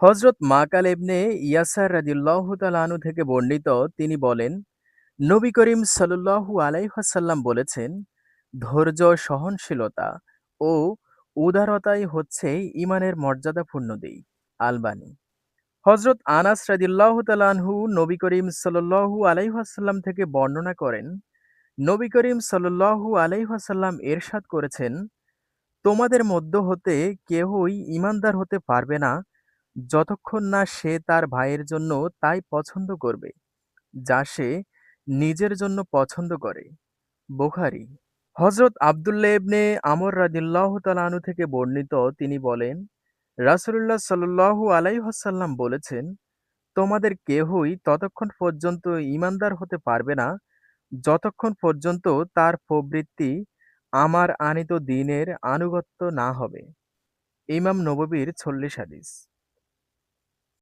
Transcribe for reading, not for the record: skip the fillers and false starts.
হযরত মাকাল ইবনে ইয়াসার রাদিয়াল্লাহু তাআলা আনহু থেকে বর্ণিত, তিনি বলেন, নবী করিম সাল্লাল্লাহু আলাইহি ওয়াসাল্লাম বলেছেন, ধৈর্য, সহনশীলতা ও উদারতাই হচ্ছে ঈমানের মর্যাদাপূর্ণ দিক। আলবানী। হযরত আনাস রাদিয়াল্লাহু তাআলা আনহু নবী করিম সাল্লাল্লাহু আলাইহি ওয়াসাল্লাম থেকে বর্ণনা করেন, নবী করিম সাল্লাল্লাহু আলাইহি ওয়াসাল্লাম ইরশাদ করেছেন, তোমাদের মধ্য হতে কেহই ঈমানদার হতে পারবে না যতক্ষণ না সে তার ভাইয়ের জন্য তাই পছন্দ করবে যা সে নিজের জন্য পছন্দ করে। বুখারী। হযরত আব্দুল্লাহ ইবনে আমর রাদিয়াল্লাহু তাআলা আনহু থেকে বর্ণিত, তিনি বলেন, রাসূলুল্লাহ সাল্লাল্লাহু আলাইহি ওয়াসাল্লাম বলেছেন, তোমাদের কেহই ততক্ষণ পর্যন্ত ঈমানদার হতে পারবে না যতক্ষণ পর্যন্ত তার প্রবৃত্তি আমার আনীত দ্বীনের আনুগত্য না হবে। ইমাম নববীর ৪০ হাদিস।